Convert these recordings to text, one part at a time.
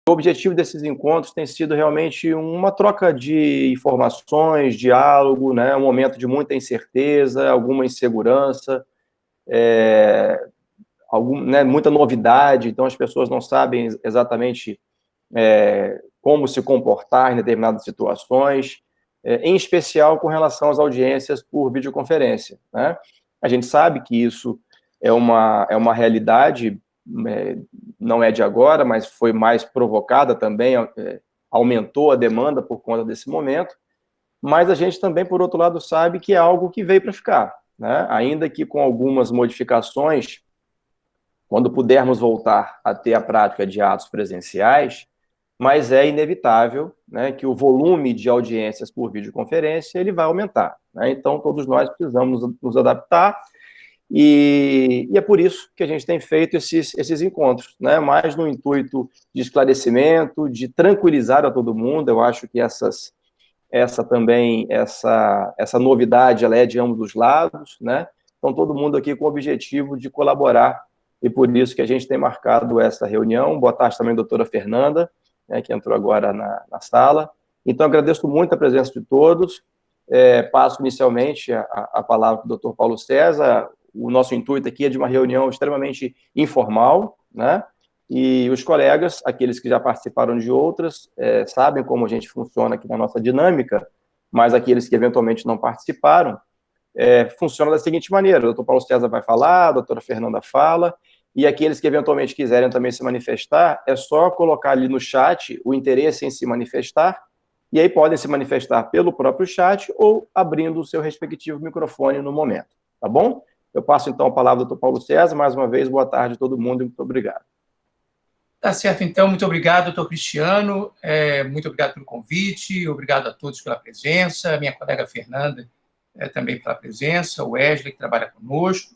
o objetivo desses encontros tem sido realmente uma troca de informações, diálogo, né, um momento de muita incerteza, alguma insegurança, né, muita novidade, então as pessoas não sabem exatamente como se comportar em determinadas situações, em especial com relação às audiências por videoconferência, né? A gente sabe que isso é uma realidade, não é de agora, mas foi mais provocada também, aumentou a demanda por conta desse momento, mas a gente também, por outro lado, sabe que é algo que veio para ficar, né? Ainda que com algumas modificações, quando pudermos voltar a ter a prática de atos presenciais, mas é inevitável, né, que o volume de audiências por videoconferência ele vai aumentar, né? Então, todos nós precisamos nos adaptar e é por isso que a gente tem feito esses encontros, né? Mais no intuito de esclarecimento, de tranquilizar a todo mundo. Eu acho que essa novidade ela é de ambos os lados, né? Então, todo mundo aqui com o objetivo de colaborar e por isso que a gente tem marcado essa reunião. Boa tarde também, doutora Fernanda, né, que entrou agora na sala. Então, agradeço muito a presença de todos. Passo inicialmente a palavra para o doutor Paulo César. O nosso intuito aqui é de uma reunião extremamente informal, né? E os colegas, aqueles que já participaram de outras, sabem como a gente funciona aqui na nossa dinâmica, mas aqueles que eventualmente não participaram, funciona da seguinte maneira: o doutor Paulo César vai falar, a doutora Fernanda fala, e aqueles que eventualmente quiserem também se manifestar, é só colocar ali no chat o interesse em se manifestar, e aí podem se manifestar pelo próprio chat ou abrindo o seu respectivo microfone no momento, tá bom? Eu passo então a palavra ao doutor Paulo César. Mais uma vez, boa tarde a todo mundo e muito obrigado. Tá certo, então, muito obrigado, doutor Cristiano, muito obrigado pelo convite, obrigado a todos pela presença, minha colega Fernanda também pela presença, o Wesley, que trabalha conosco.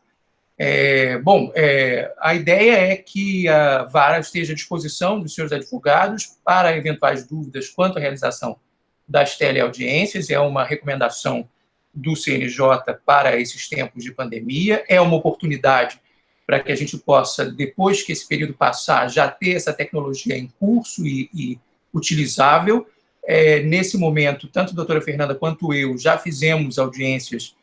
A ideia é que a vara esteja à disposição dos senhores advogados para eventuais dúvidas quanto à realização das teleaudiências. É uma recomendação do CNJ para esses tempos de pandemia, é uma oportunidade para que a gente possa, depois que esse período passar, já ter essa tecnologia em curso e utilizável. Nesse momento, tanto a doutora Fernanda quanto eu já fizemos audiências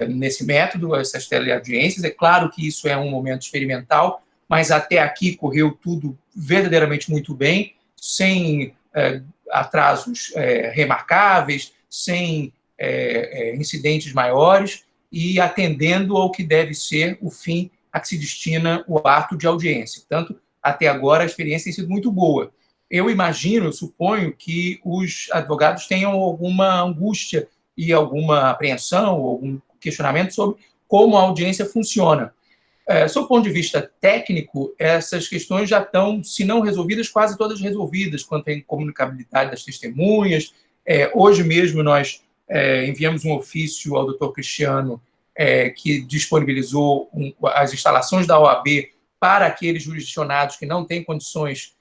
nesse método, essas teleaudiências. É claro que isso é um momento experimental, mas até aqui correu tudo verdadeiramente muito bem, sem atrasos remarcáveis, sem incidentes maiores e atendendo ao que deve ser o fim a que se destina o ato de audiência. Portanto, até agora a experiência tem sido muito boa. Eu imagino, suponho que os advogados tenham alguma angústia e alguma apreensão, ou algum questionamento sobre como a audiência funciona. Sob o ponto de vista técnico, essas questões já estão, se não resolvidas, quase todas resolvidas, quanto à incomunicabilidade das testemunhas. Hoje mesmo nós enviamos um ofício ao doutor Cristiano, que disponibilizou as instalações da OAB para aqueles jurisdicionados que não têm condições,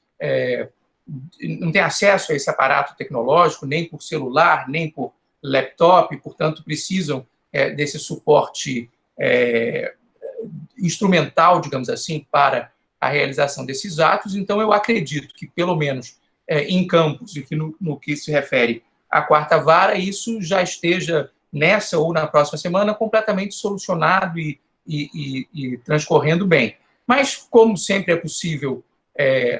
não têm acesso a esse aparato tecnológico, nem por celular, nem por laptop, portanto, precisam desse suporte instrumental, digamos assim, para a realização desses atos. Então, eu acredito que, pelo menos em Campos, e que no que se refere à quarta vara, isso já esteja nessa ou na próxima semana completamente solucionado e transcorrendo bem. Mas, como sempre é possível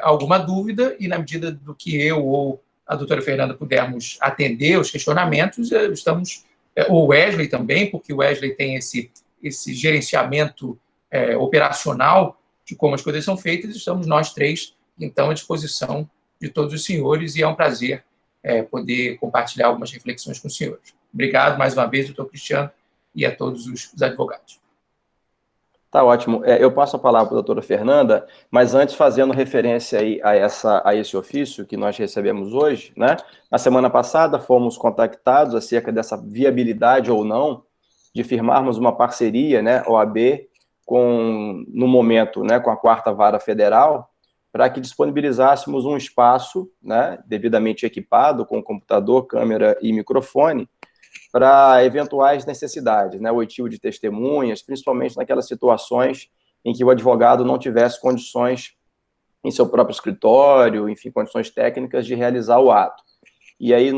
alguma dúvida, e na medida do que eu ou a doutora Fernanda pudermos atender os questionamentos, estamos, ou o Wesley também, porque o Wesley tem esse gerenciamento operacional de como as coisas são feitas, estamos nós três, então, à disposição de todos os senhores, e é um prazer poder compartilhar algumas reflexões com os senhores. Obrigado mais uma vez, doutor Cristiano, e a todos os advogados. Tá ótimo. Eu passo a palavra para a doutora Fernanda, mas antes fazendo referência aí a esse ofício que nós recebemos hoje, né? Na semana passada fomos contactados acerca dessa viabilidade ou não de firmarmos uma parceria, né, OAB, no momento, né, com a quarta vara federal, para que disponibilizássemos um espaço, né, devidamente equipado com computador, câmera e microfone, para eventuais necessidades, né, o oitivo de testemunhas, principalmente naquelas situações em que o advogado não tivesse condições em seu próprio escritório, enfim, condições técnicas de realizar o ato. E aí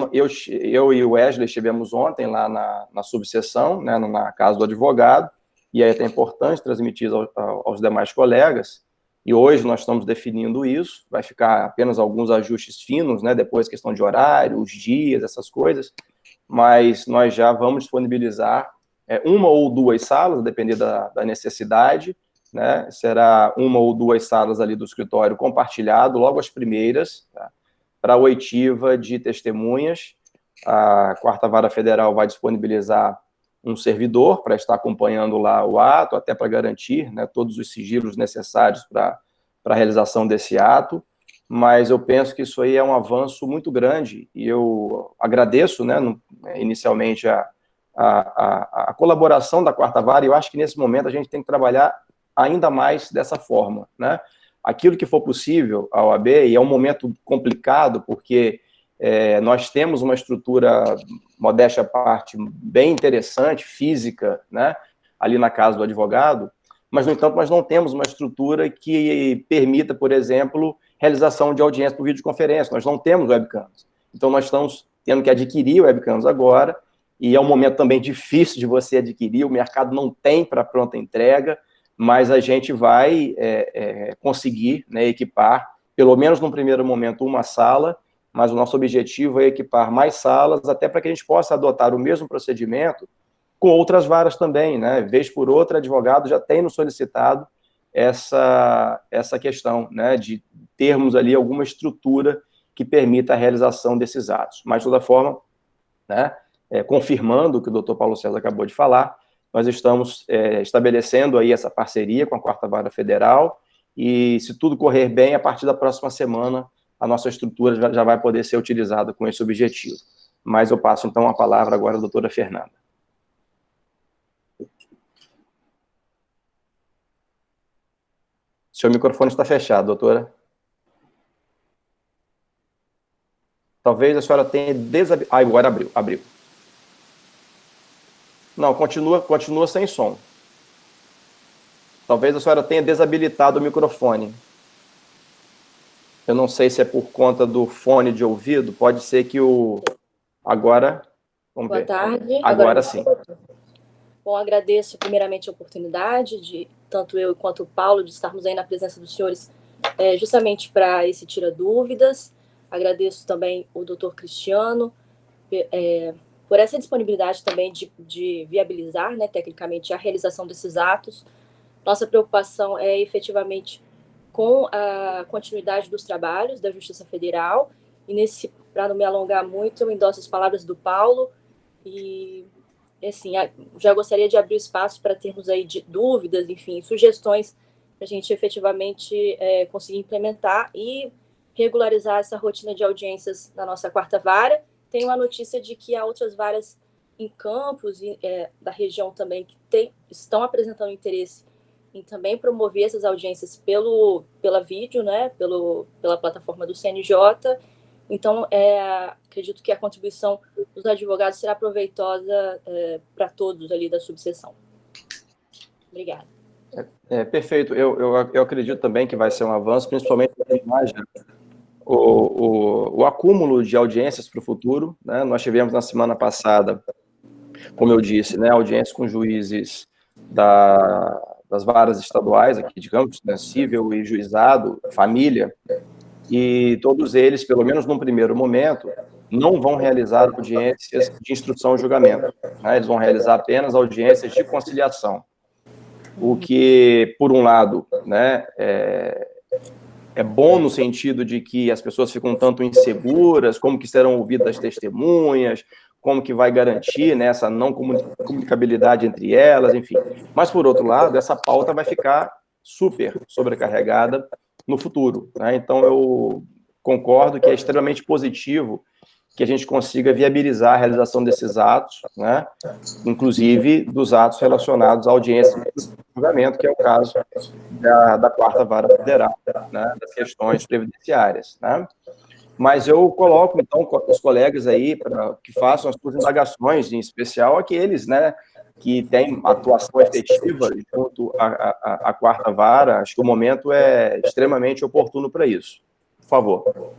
eu e o Wesley estivemos ontem lá na subseção, né, na casa do advogado, e aí é até importante transmitir aos demais colegas, e hoje nós estamos definindo isso, vai ficar apenas alguns ajustes finos, né, depois questão de horário, os dias, essas coisas, mas nós já vamos disponibilizar uma ou duas salas, a depender da necessidade, né? Será uma ou duas salas ali do escritório compartilhado, logo as primeiras, tá? Para a oitiva de testemunhas. A Quarta Vara Federal vai disponibilizar um servidor para estar acompanhando lá o ato, até para garantir, né, todos os sigilos necessários para a realização desse ato, mas eu penso que isso aí é um avanço muito grande, e eu agradeço, né, inicialmente a colaboração da Quarta Vara, e eu acho que nesse momento a gente tem que trabalhar ainda mais dessa forma, né? Aquilo que for possível, a OAB, e é um momento complicado, porque nós temos uma estrutura, modéstia à parte, bem interessante, física, né? Ali na casa do advogado, mas, no entanto, nós não temos uma estrutura que permita, por exemplo, realização de audiência por videoconferência, nós não temos webcams. Então, nós estamos tendo que adquirir webcams agora, e é um momento também difícil de você adquirir, o mercado não tem para pronta entrega, mas a gente vai conseguir, né, equipar, pelo menos no primeiro momento, uma sala, mas o nosso objetivo é equipar mais salas, até para que a gente possa adotar o mesmo procedimento com outras varas também, né? Vez por outra, advogado já tem nos solicitado essa questão, né, de termos ali alguma estrutura que permita a realização desses atos. Mas, de toda forma, né, confirmando o que o doutor Paulo César acabou de falar, nós estamos estabelecendo aí essa parceria com a Quarta Vara Federal, e se tudo correr bem, a partir da próxima semana, a nossa estrutura já vai poder ser utilizada com esse objetivo. Mas eu passo, então, a palavra agora à doutora Fernanda. Seu microfone está fechado, doutora. Talvez a senhora tenha desabilitado. Ah, agora abriu. Não, continua sem som. Talvez a senhora tenha desabilitado o microfone. Eu não sei se é por conta do fone de ouvido, pode ser que o... Agora, vamos ver. Boa tarde. Agora sim. Bom, agradeço primeiramente a oportunidade de, tanto eu quanto o Paulo, de estarmos aí na presença dos senhores justamente para esse tira dúvidas. Agradeço também o doutor Cristiano por essa disponibilidade também de viabilizar, né, tecnicamente, a realização desses atos. Nossa preocupação é efetivamente com a continuidade dos trabalhos da Justiça Federal, e para não me alongar muito, eu endosso as palavras do Paulo, e assim, já gostaria de abrir espaço para termos aí dúvidas, enfim, sugestões para a gente efetivamente conseguir implementar e regularizar essa rotina de audiências na nossa quarta vara. Tenho a notícia de que há outras varas em Campos, da região também, que estão apresentando interesse em também promover essas audiências pela vídeo, né, pela plataforma do CNJ. Então, acredito que a contribuição dos advogados será proveitosa para todos ali da subseção. Obrigada. Perfeito. Eu acredito também que vai ser um avanço, principalmente na imagem, o acúmulo de audiências para o futuro, né? Nós tivemos na semana passada, como eu disse, né, audiências com juízes das varas estaduais aqui de Campos, né, cível e juizado, família, e todos eles, pelo menos num primeiro momento, não vão realizar audiências de instrução e julgamento, né? Eles vão realizar apenas audiências de conciliação, o que, por um lado, né, é bom no sentido de que as pessoas ficam um tanto inseguras, como que serão ouvidas as testemunhas, como que vai garantir, né, essa não comunicabilidade entre elas, enfim. Mas, por outro lado, essa pauta vai ficar super sobrecarregada no futuro, né? Então, eu concordo que é extremamente positivo que a gente consiga viabilizar a realização desses atos, né, inclusive dos atos relacionados à audiência de julgamento, que é o caso da Quarta Vara Federal, né, das questões previdenciárias, né? Mas eu coloco, então, os colegas aí para que façam as suas indagações, em especial aqueles, né, que têm atuação efetiva junto à quarta vara. Acho que o momento é extremamente oportuno para isso. Por favor.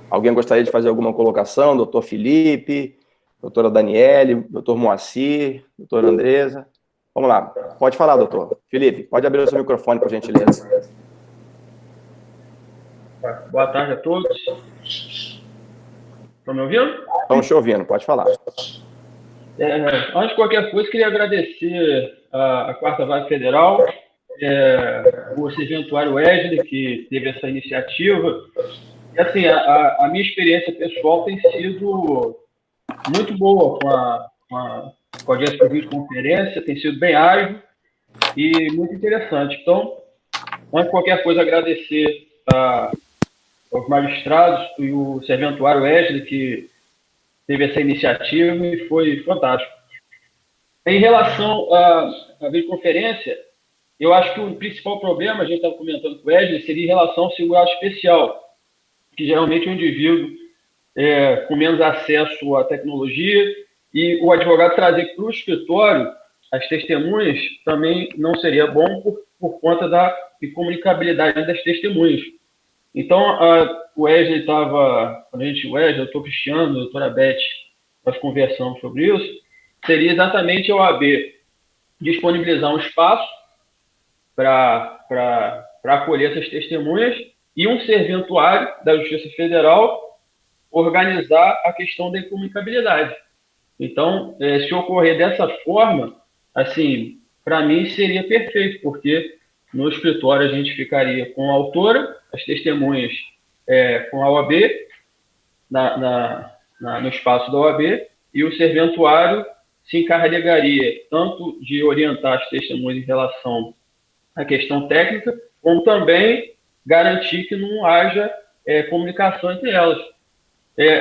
Alguém gostaria de fazer alguma colocação? Doutor Felipe, doutora Daniele, doutor Moacir, doutora Andresa. Vamos lá. Pode falar, doutor. Felipe, pode abrir o seu microfone, por gentileza. Boa tarde a todos. Estão me ouvindo? Estamos te ouvindo, pode falar. Antes de qualquer coisa, queria agradecer a Quarta Vara Federal, o serventuário Wesley, que teve essa iniciativa. E, assim, a minha experiência pessoal tem sido muito boa com a audiência por videoconferência, tem sido bem ágil e muito interessante. Então, antes de qualquer coisa, agradecer aos magistrados e o serventuário Wesley, que teve essa iniciativa e foi fantástico. Em relação à videoconferência, eu acho que o principal problema, a gente estava comentando com o Wesley, seria em relação ao segurado especial, que geralmente é um indivíduo com menos acesso à tecnologia, e o advogado trazer para o escritório as testemunhas também não seria bom por conta da incomunicabilidade das testemunhas. Então, o Wesley estava, quando a gente, o Wesley, o doutor Cristiano, a doutora Beth, nós conversamos sobre isso, seria exatamente a OAB disponibilizar um espaço para acolher essas testemunhas e um serventuário da Justiça Federal organizar a questão da incomunicabilidade. Então, se ocorrer dessa forma, assim, para mim seria perfeito, porque no escritório a gente ficaria com a autora, as testemunhas com a OAB, no espaço da OAB, e o serventuário se encarregaria tanto de orientar as testemunhas em relação à questão técnica, como também garantir que não haja comunicação entre elas.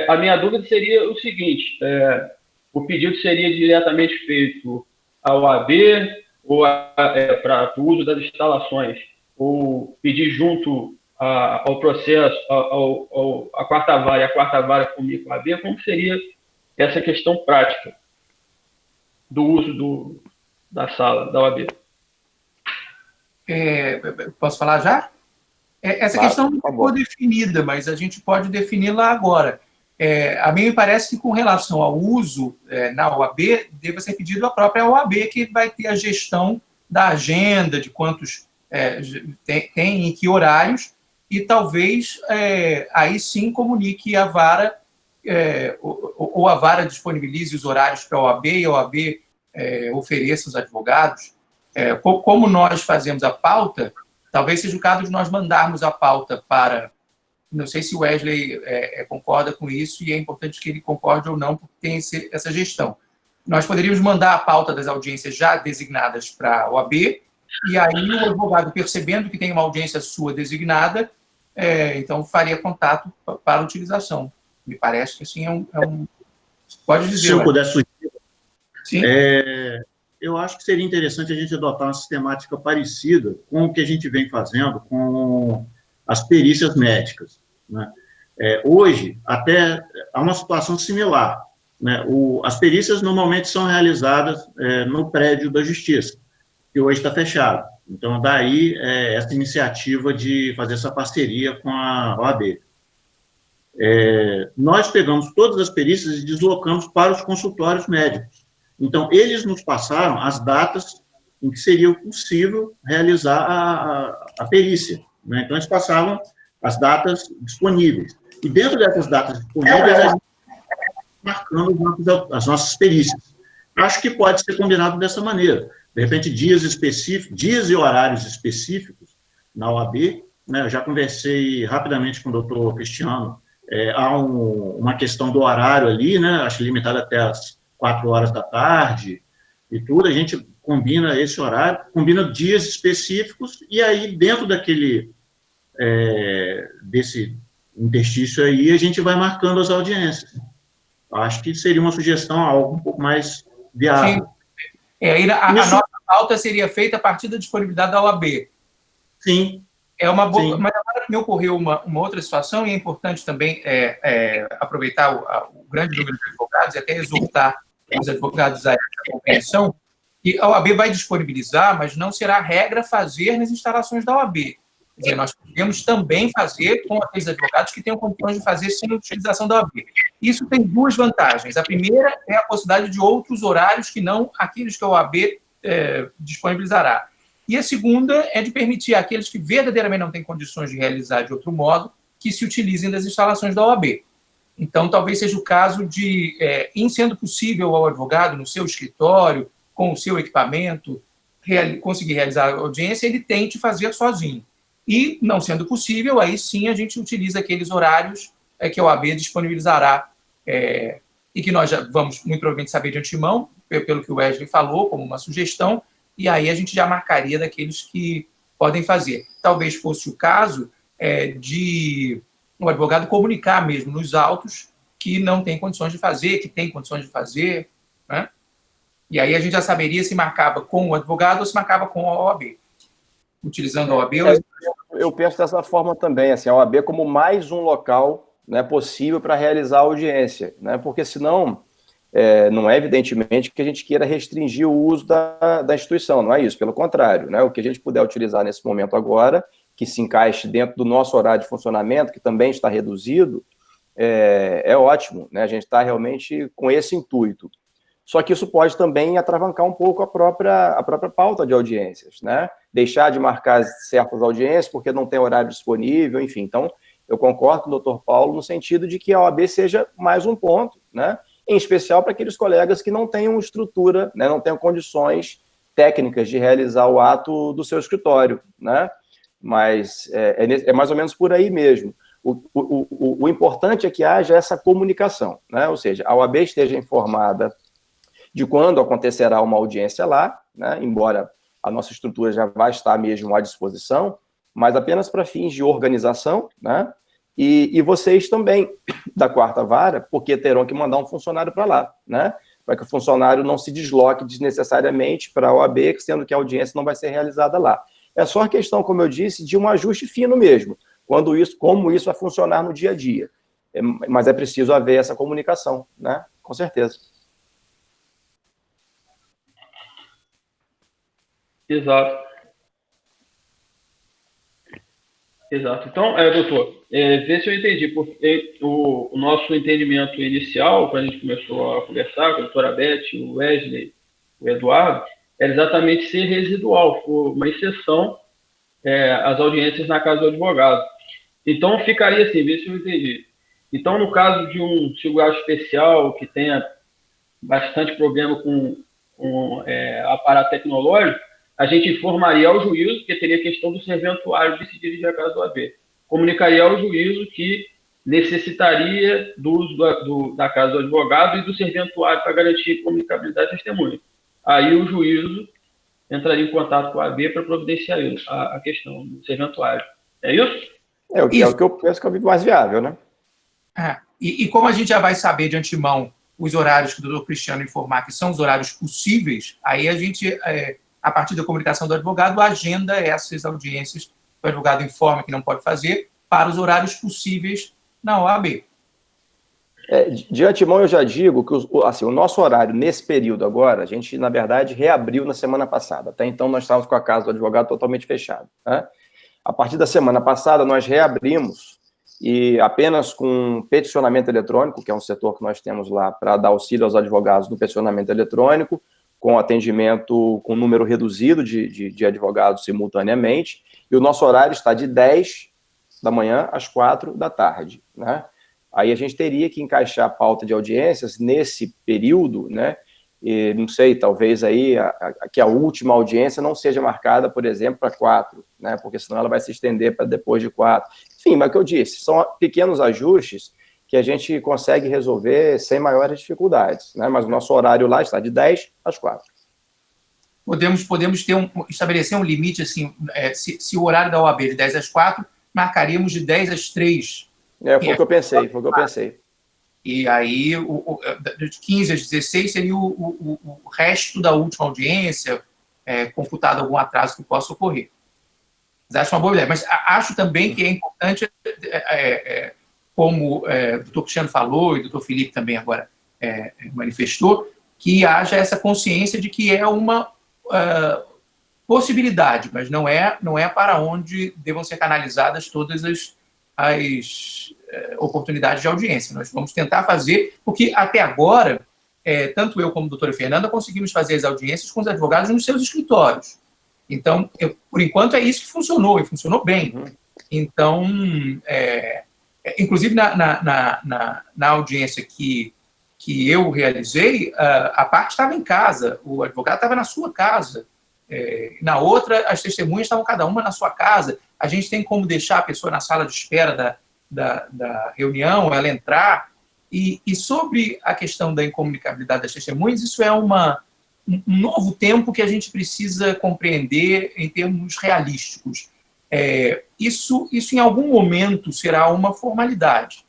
A minha dúvida seria o seguinte, o pedido seria diretamente feito à OAB, ou para o uso das instalações, ou pedir junto ao processo, a quarta vara, e a quarta vara comigo com a OAB, como seria essa questão prática do uso da sala, da OAB? Posso falar já? Essa questão não ficou definida, mas a gente pode defini-la agora. A mim me parece que, com relação ao uso na OAB, deva ser pedido à própria OAB, que vai ter a gestão da agenda, de quantos tem, em que horários, e talvez aí sim comunique a vara, ou a vara disponibilize os horários para a OAB, e a OAB ofereça os advogados. Como nós fazemos a pauta, talvez seja o caso de nós mandarmos a pauta para... Não sei se o Wesley concorda com isso, e é importante que ele concorde ou não, porque tem essa gestão. Nós poderíamos mandar a pauta das audiências já designadas para a OAB, e aí o advogado, percebendo que tem uma audiência sua designada, então faria contato para a utilização. Me parece que assim Pode dizer. Se eu puder sugerir, sim? Eu acho que seria interessante a gente adotar uma sistemática parecida com o que a gente vem fazendo com as perícias médicas, né? Hoje, até há uma situação similar, né? As perícias normalmente são realizadas no prédio da Justiça, que hoje está fechado. Então, daí essa iniciativa de fazer essa parceria com a OAB. Nós pegamos todas as perícias e deslocamos para os consultórios médicos. Então, eles nos passaram as datas em que seria possível realizar a perícia, né? Então, eles passavam as datas disponíveis. E dentro dessas datas disponíveis, a gente marcando as nossas perícias. Acho que pode ser combinado dessa maneira. De repente, dias específicos, dias e horários específicos na OAB, né? Eu já conversei rapidamente com o doutor Cristiano, há uma questão do horário ali, né? Acho limitado até as 4 horas da tarde e tudo, a gente combina esse horário, combina dias específicos, e aí dentro desse interstício aí, a gente vai marcando as audiências. Acho que seria uma sugestão, algo um pouco mais viável. Aí a nossa pauta seria feita a partir da disponibilidade da OAB. Sim. É uma boa, mas agora me ocorreu uma outra situação, e é importante também aproveitar o grande número de advogados e até exortar os advogados a essa compreensão, que a OAB vai disponibilizar, mas não será regra fazer nas instalações da OAB. Quer dizer, nós podemos também fazer com aqueles advogados que tenham condições de fazer sem utilização da OAB. Isso tem duas vantagens. A primeira é a possibilidade de outros horários que não aqueles que a OAB disponibilizará. E a segunda é de permitir àqueles que verdadeiramente não têm condições de realizar de outro modo, que se utilizem das instalações da OAB. Então, talvez seja o caso de, em sendo possível ao advogado, no seu escritório, com o seu equipamento, conseguir realizar a audiência, ele tente fazer sozinho. E, não sendo possível, aí sim a gente utiliza aqueles horários que a OAB disponibilizará, e que nós já vamos muito provavelmente saber de antemão, pelo que o Wesley falou, como uma sugestão, e aí a gente já marcaria daqueles que podem fazer. Talvez fosse o caso de o advogado comunicar mesmo nos autos que não tem condições de fazer, que tem condições de fazer, né? E aí a gente já saberia se marcava com o advogado ou se marcava com a OAB. Utilizando a OAB... Eu penso dessa forma também, assim, a OAB como mais um local, né, possível para realizar a audiência, né? Porque senão... não é evidentemente que a gente queira restringir o uso da instituição, não é isso, pelo contrário, né? O que a gente puder utilizar nesse momento agora, que se encaixe dentro do nosso horário de funcionamento, que também está reduzido, é ótimo, né? A gente está realmente com esse intuito. Só que isso pode também atravancar um pouco a própria pauta de audiências, né? Deixar de marcar certas audiências porque não tem horário disponível, enfim. Então, eu concordo com o doutor Paulo no sentido de que a OAB seja mais um ponto, né? Em especial para aqueles colegas que não tenham estrutura, né, não tenham condições técnicas de realizar o ato do seu escritório, né? Mas é mais ou menos por aí mesmo. O importante é que haja essa comunicação, né? Ou seja, a OAB esteja informada de quando acontecerá uma audiência lá, né? Embora a nossa estrutura já vai estar mesmo à disposição, mas apenas para fins de organização, né? E vocês também, da quarta vara, porque terão que mandar um funcionário para lá, né? Para que o funcionário não se desloque desnecessariamente para a OAB, sendo que a audiência não vai ser realizada lá. É só a questão, como eu disse, de um ajuste fino mesmo, como isso vai funcionar no dia a dia. Mas é preciso haver essa comunicação, né? Com certeza. Exato. Então, doutor, vê se eu entendi, porque o nosso entendimento inicial, quando a gente começou a conversar com a doutora Beth, o Wesley, o Eduardo, era exatamente ser residual, for uma exceção às audiências na casa do advogado. Então, ficaria assim, vê se eu entendi. Então, no caso de um segurado especial que tenha bastante problema com aparato tecnológico, a gente informaria ao juízo, porque teria a questão do serventuário de se dirigir à casa do AB. Comunicaria ao juízo que necessitaria do uso da casa do advogado e do serventuário para garantir a comunicabilidade da testemunha. Aí o juízo entraria em contato com a AB para providenciar isso, a questão do serventuário. É isso? É o que eu penso que é o mais viável, né? E como a gente já vai saber de antemão os horários que o doutor Cristiano informar que são os horários possíveis, aí a gente... a partir da comunicação do advogado, agenda essas audiências que o advogado informa que não pode fazer para os horários possíveis na OAB. De antemão, eu já digo que o nosso horário nesse período agora, a gente, na verdade, reabriu na semana passada. Até então, nós estávamos com a casa do advogado totalmente fechada, né? A partir da semana passada, nós reabrimos e apenas com peticionamento eletrônico, que é um setor que nós temos lá para dar auxílio aos advogados no peticionamento eletrônico, com atendimento com número reduzido de advogados simultaneamente, e o nosso horário está de 10 da manhã às 4 da tarde, né? Aí a gente teria que encaixar a pauta de audiências nesse período, né? E, não sei, talvez aí que a última audiência não seja marcada, por exemplo, para 4, né? Porque senão ela vai se estender para depois de 4. Enfim, mas o que eu disse, são pequenos ajustes que a gente consegue resolver sem maiores dificuldades, né? Mas o nosso horário lá está de 10 às 4. Podemos estabelecer um limite, assim, se o horário da OAB é de 10 às 4, marcaríamos de 10 às 3. Foi o que eu pensei, E aí, de 15 às 16 seria o resto da última audiência, computado algum atraso que possa ocorrer. acho uma boa ideia. Mas acho também que é importante, como o doutor Cristiano falou, e o doutor Felipe também agora manifestou, que haja essa consciência de que é uma possibilidade, mas não é para onde devam ser canalizadas todas as oportunidades de audiência. Nós vamos tentar fazer, porque até agora, tanto eu como a doutora Fernanda conseguimos fazer as audiências com os advogados nos seus escritórios. Então, por enquanto, é isso que funcionou, e funcionou bem. Então, inclusive na audiência que eu realizei, a parte estava em casa, o advogado estava na sua casa. Na outra, as testemunhas estavam cada uma na sua casa. A gente tem como deixar a pessoa na sala de espera da reunião, ela entrar. E sobre a questão da incomunicabilidade das testemunhas, isso é um novo tempo que a gente precisa compreender em termos realísticos. Isso em algum momento será uma formalidade.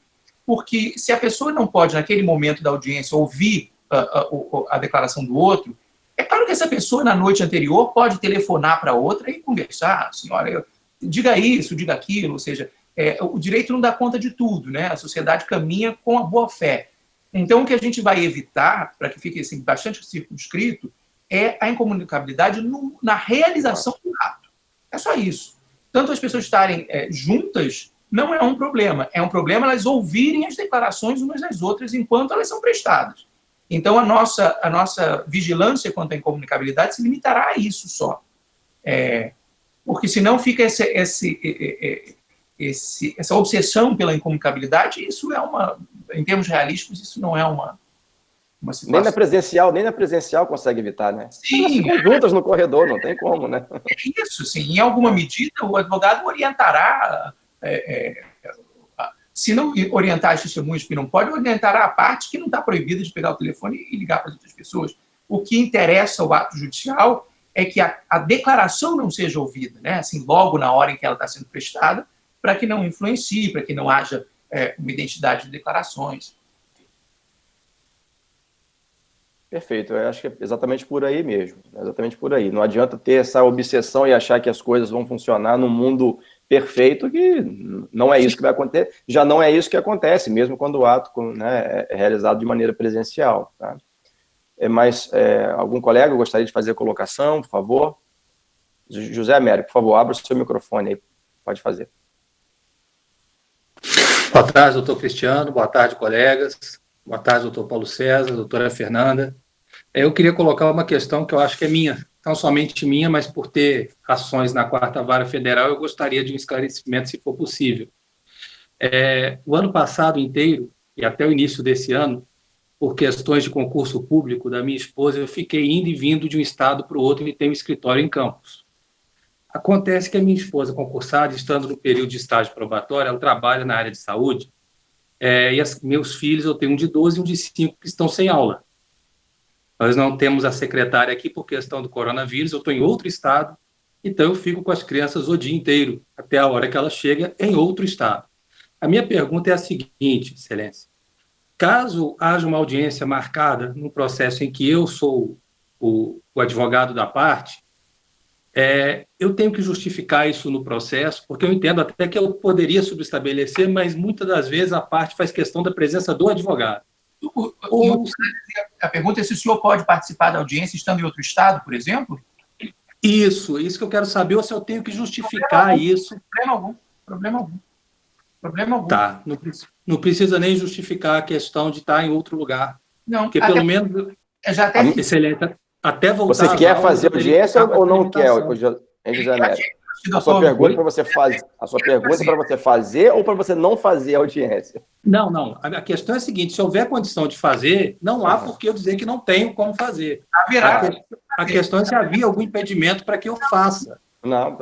Porque se a pessoa não pode, naquele momento da audiência, ouvir a declaração do outro, é claro que essa pessoa, na noite anterior, pode telefonar para outra e conversar. Senhora, diga isso, diga aquilo. Ou seja, o direito não dá conta de tudo, né? A sociedade caminha com a boa-fé. Então, o que a gente vai evitar, para que fique assim, bastante circunscrito, é a incomunicabilidade na realização do ato. É só isso. Tanto as pessoas estarem juntas não é um problema. É um problema elas ouvirem as declarações umas das outras enquanto elas são prestadas. Então, a nossa vigilância quanto à incomunicabilidade se limitará a isso só. Porque senão fica essa obsessão pela incomunicabilidade, isso em termos realísticos, isso não é uma situação. Nem na presencial consegue evitar, né? Sim. Elas ficam juntas no corredor, não tem como, né? Isso, sim. Em alguma medida, o advogado orientará, se não orientar as testemunhas que não pode, orientará a parte que não está proibida de pegar o telefone e ligar para as outras pessoas. O que interessa ao ato judicial é que a declaração não seja ouvida, né? Assim, logo na hora em que ela está sendo prestada, para que não influencie, para que não haja uma identidade de declarações. Perfeito, eu acho que é exatamente por aí mesmo, exatamente por aí. Não adianta ter essa obsessão e achar que as coisas vão funcionar num mundo perfeito, que não é isso que vai acontecer, já não é isso que acontece, mesmo quando o ato, né, é realizado de maneira presencial. Tá? Mas algum colega gostaria de fazer a colocação, por favor? José Américo, por favor, abra o seu microfone aí, pode fazer. Boa tarde, doutor Cristiano, boa tarde, colegas, boa tarde, doutor Paulo César, doutora Fernanda. Eu queria colocar uma questão que eu acho que é minha, não somente minha, mas por ter ações na 4ª Vara Federal, eu gostaria de um esclarecimento, se for possível. O ano passado inteiro, e até o início desse ano, por questões de concurso público da minha esposa, eu fiquei indo e vindo de um estado para o outro e tenho um escritório em Campos. Acontece que a minha esposa concursada, estando no período de estágio probatório, ela trabalha na área de saúde, e meus filhos, eu tenho um de 12 e um de 5 que estão sem aula. Nós não temos a secretária aqui por questão do coronavírus, eu estou em outro estado, então eu fico com as crianças o dia inteiro, até a hora que ela chega em outro estado. A minha pergunta é a seguinte, Excelência. Caso haja uma audiência marcada num processo em que eu sou o advogado da parte, eu tenho que justificar isso no processo, porque eu entendo até que eu poderia subestabelecer, mas muitas das vezes a parte faz questão da presença do advogado. A pergunta é se o senhor pode participar da audiência estando em outro estado, por exemplo? Isso que eu quero saber, ou se eu tenho que justificar isso. Problema algum. Tá, não precisa nem justificar a questão de estar em outro lugar. Não, porque pelo menos... Excelente. Até voltar. Você quer fazer audiência ou não quer, José Américo? A sua pergunta para você fazer, para você fazer ou para você não fazer audiência? Não. A questão é a seguinte: se houver condição de fazer, não há por que eu dizer que não tenho como fazer. A questão é se havia algum impedimento para que eu faça. Não.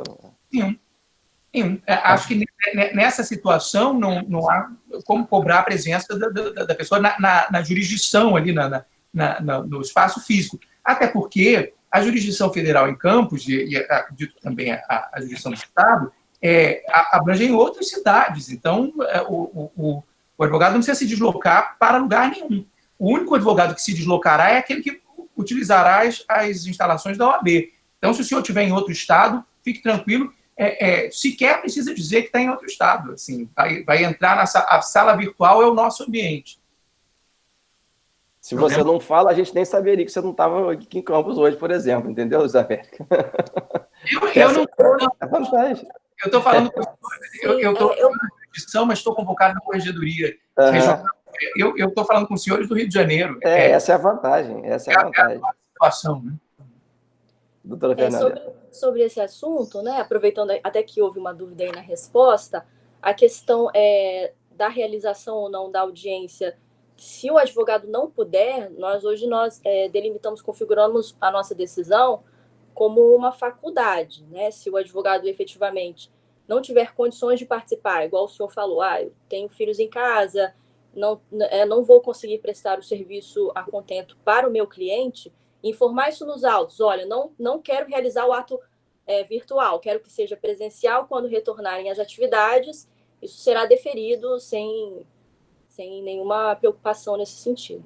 Acho que nessa situação não há como cobrar a presença da pessoa na jurisdição ali, no espaço físico. Até porque a jurisdição federal em Campos, e acredito também a jurisdição do Estado, abrangem outras cidades. Então, o advogado não precisa se deslocar para lugar nenhum. O único advogado que se deslocará é aquele que utilizará as instalações da OAB. Então, se o senhor estiver em outro estado, fique tranquilo. sequer precisa dizer que está em outro estado. Assim, vai entrar a sala virtual é o nosso ambiente. Se você não fala, a gente nem saberia que você não estava aqui em Campos hoje, por exemplo, entendeu, José Américo? Eu não é vantagem. Eu estou falando eu estou na edição, mas estou convocado na corregedoria regional. Eu estou falando com os senhores do Rio de Janeiro. Essa é a vantagem. Essa é a vantagem. A situação, né? Doutora Fernanda. Sobre esse assunto, né, aproveitando até que houve uma dúvida aí na resposta, a questão da realização ou não da audiência, se o advogado não puder, nós delimitamos, configuramos a nossa decisão como uma faculdade, né? Se o advogado efetivamente não tiver condições de participar, igual o senhor falou, eu tenho filhos em casa, não vou conseguir prestar o serviço a contento para o meu cliente, informar isso nos autos, olha, não quero realizar o ato virtual, quero que seja presencial, quando retornarem às atividades, isso será deferido sem nenhuma preocupação nesse sentido.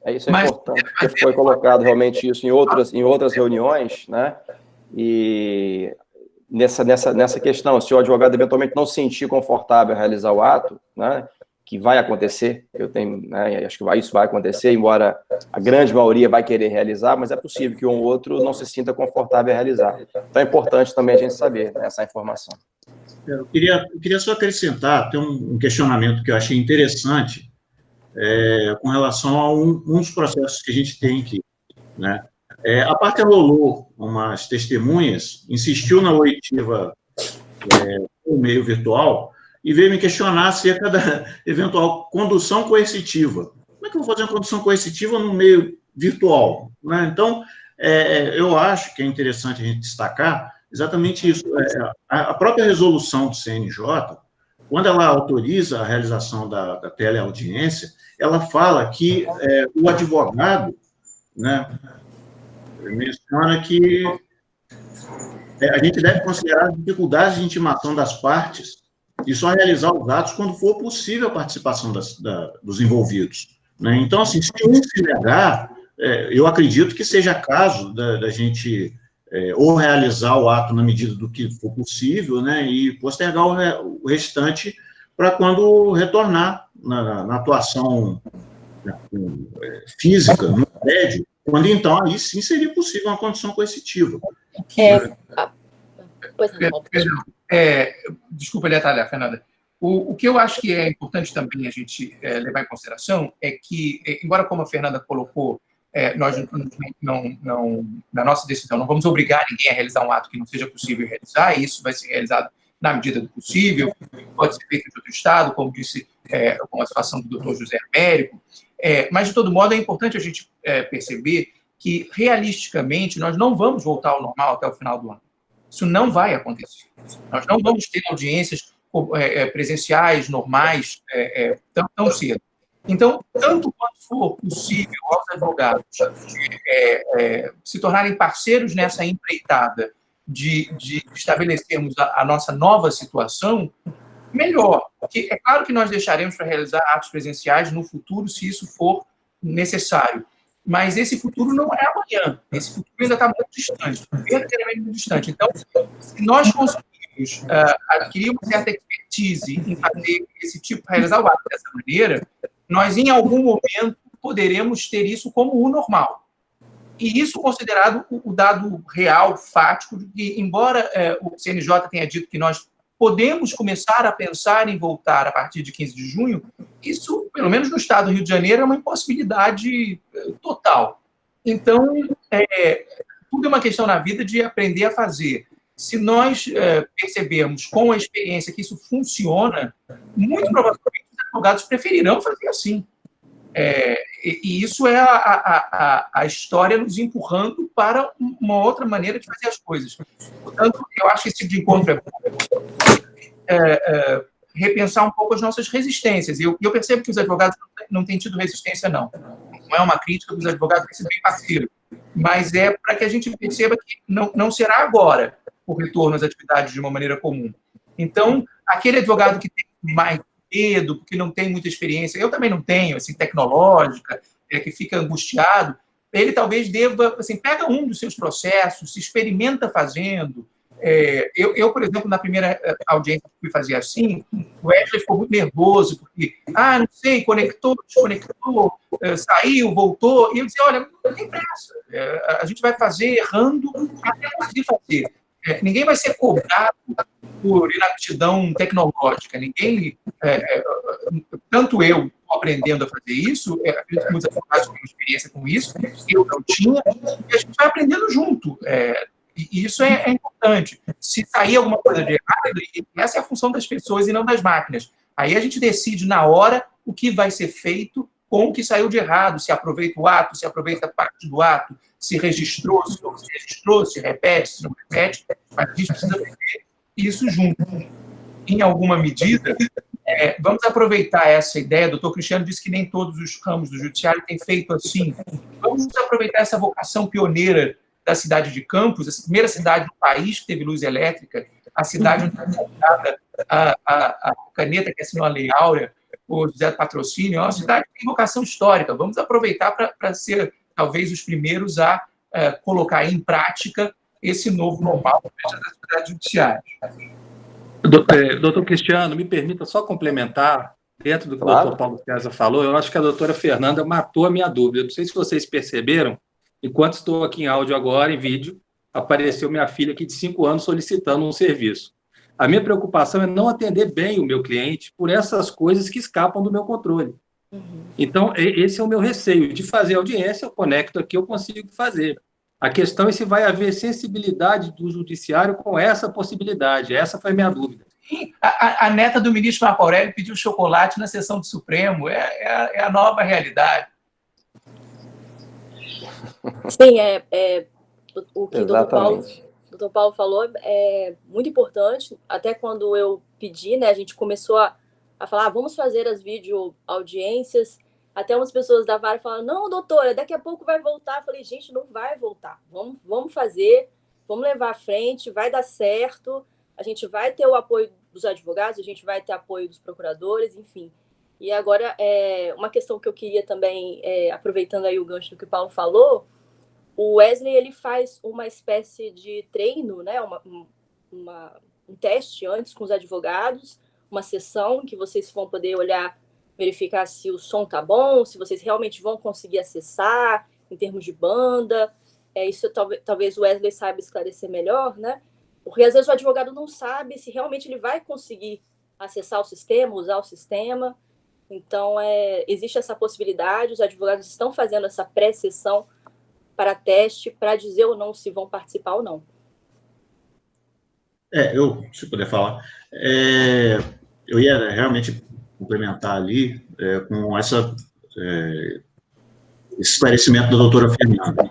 Isso é importante, porque foi colocado realmente isso em outras reuniões, né? E nessa questão, se o advogado eventualmente não se sentir confortável a realizar o ato, né, que vai acontecer, acho que isso vai acontecer, embora a grande maioria vai querer realizar, mas é possível que um ou outro não se sinta confortável a realizar. Então é importante também a gente saber, né, essa informação. Eu queria só acrescentar, tem um questionamento que eu achei interessante, com relação a um dos processos que a gente tem aqui, né? A parte anulou umas testemunhas, insistiu na oitiva no meio virtual e veio me questionar acerca da eventual condução coercitiva. Como é que eu vou fazer uma condução coercitiva no meio virtual, né? Então, eu acho que é interessante a gente destacar exatamente isso. A própria resolução do CNJ, quando ela autoriza a realização da teleaudiência, ela fala que o advogado, né, menciona que a gente deve considerar as dificuldades de intimação das partes e só realizar os atos quando for possível a participação dos envolvidos, né? Então, assim, se um se negar, eu acredito que seja caso da gente ou realizar o ato na medida do que for possível, né, e postergar o restante para quando retornar na atuação física, no prédio, quando então aí sim seria possível uma condição coercitiva. Desculpa lhe atalhar, Fernanda. O que eu acho que é importante também a gente levar em consideração é que, embora como a Fernanda colocou, nós na nossa decisão não vamos obrigar ninguém a realizar um ato que não seja possível realizar, e isso vai ser realizado na medida do possível, pode ser feito de outro estado, como disse com a situação do Dr. José Américo, mas, de todo modo, é importante a gente perceber que, realisticamente, nós não vamos voltar ao normal até o final do ano. Isso não vai acontecer. Nós não vamos ter audiências presenciais, normais, tão cedo. Então, tanto quanto for possível aos advogados se tornarem parceiros nessa empreitada de estabelecermos a nossa nova situação, melhor. Porque é claro que nós deixaremos para realizar atos presenciais no futuro, se isso for necessário. Mas esse futuro não é amanhã. Esse futuro ainda está muito distante, verdadeiramente muito distante. Então, se nós conseguirmos adquirir uma certa expertise em fazer esse tipo, realizar o ato dessa maneira, nós, em algum momento, poderemos ter isso como o normal. E isso considerado o dado real, fático, de que, embora o CNJ tenha dito que nós podemos começar a pensar em voltar a partir de 15 de junho, isso, pelo menos no estado do Rio de Janeiro, é uma impossibilidade total. Então, tudo é uma questão na vida de aprender a fazer. Se nós percebermos com a experiência que isso funciona, muito provavelmente os advogados preferirão fazer assim. E isso é a história nos empurrando para uma outra maneira de fazer as coisas. Portanto, eu acho que esse tipo de encontro é bom. Repensar um pouco as nossas resistências. E eu percebo que os advogados não têm tido resistência, não. Não é uma crítica que os advogados têm sido bem parceiros, mas é para que a gente perceba que não será agora o retorno às atividades de uma maneira comum. Então, aquele advogado que tem mais medo, porque não tem muita experiência, eu também não tenho, assim, tecnológica, que fica angustiado, ele talvez deva, assim, pega um dos seus processos, se experimenta fazendo, Eu, por exemplo, na primeira audiência que fui fazer assim, o Wesley ficou muito nervoso, porque, não sei, conectou, desconectou, saiu, voltou, e eu disse, olha, não tem pressa, a gente vai fazer errando até conseguir fazer. Ninguém vai ser cobrado por inaptidão tecnológica, ninguém, tanto eu aprendendo a fazer isso, acredito que muitos advogados têm experiência com isso, eu não tinha, e a gente vai aprendendo junto. E isso é importante. Se sair alguma coisa de errado, essa é a função das pessoas e não das máquinas. Aí a gente decide na hora o que vai ser feito com o que saiu de errado, se aproveita o ato, se aproveita parte do ato, se registrou, se não se registrou, se repete, se não repete, mas a gente precisa ver isso junto. Em alguma medida, vamos aproveitar essa ideia, o doutor Cristiano disse que nem todos os ramos do judiciário têm feito assim, vamos aproveitar essa vocação pioneira da cidade de Campos, a primeira cidade do país que teve luz elétrica, a cidade onde foi fundada a caneta que assinou a Lei Áurea, o José Patrocínio, é uma cidade que tem vocação histórica. Vamos aproveitar para ser, talvez, os primeiros a colocar em prática esse novo normal das cidades judiciárias. Doutor Cristiano, me permita só complementar, dentro do que o doutor Paulo César falou, eu acho que a doutora Fernanda matou a minha dúvida. Não sei se vocês perceberam, enquanto estou aqui em áudio agora, em vídeo, apareceu minha filha aqui de 5 anos solicitando um serviço. A minha preocupação é não atender bem o meu cliente por essas coisas que escapam do meu controle. Então, esse é o meu receio. De fazer audiência, eu conecto aqui, eu consigo fazer. A questão é se vai haver sensibilidade do judiciário com essa possibilidade. Essa foi a minha dúvida. A neta do ministro Marco Aurélio pediu chocolate na sessão do Supremo. É a nova realidade. Sim, o que o doutor Paulo falou é muito importante. Até quando eu pedi, né, a gente começou a falar, vamos fazer as videoaudiências. Até umas pessoas da vara falaram, não, doutora, daqui a pouco vai voltar. Eu falei, gente, não vai voltar. Vamos fazer, vamos levar à frente, vai dar certo. A gente vai ter o apoio dos advogados, a gente vai ter apoio dos procuradores, enfim. E agora, uma questão que eu queria também, aproveitando aí o gancho do que o Paulo falou, o Wesley ele faz uma espécie de treino, né, um teste antes com os advogados, uma sessão que vocês vão poder olhar, verificar se o som tá bom, se vocês realmente vão conseguir acessar em termos de banda. Isso talvez o Wesley saiba esclarecer melhor, né? Porque às vezes o advogado não sabe se realmente ele vai conseguir acessar o sistema, usar o sistema. Então, existe essa possibilidade, os advogados estão fazendo essa pré-sessão para teste, para dizer ou não se vão participar ou não. Se puder falar, eu ia realmente complementar ali com esse esclarecimento da doutora Fernanda.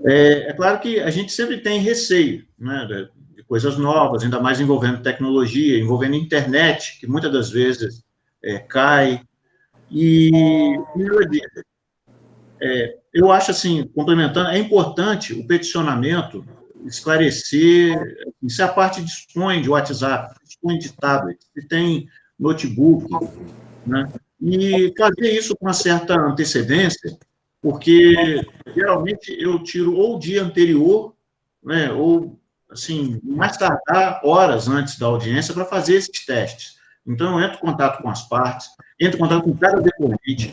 É claro que a gente sempre tem receio, né, de coisas novas, ainda mais envolvendo tecnologia, envolvendo internet, que muitas das vezes cai. E eu acho assim, complementando, é importante o peticionamento esclarecer, se a parte dispõe de WhatsApp, dispõe de tablet, se tem notebook, né? E fazer isso com uma certa antecedência, porque geralmente eu tiro ou o dia anterior, né, ou assim, mais tardar horas antes da audiência para fazer esses testes. Então, eu entro em contato com as partes, entro em contato com cada depoente,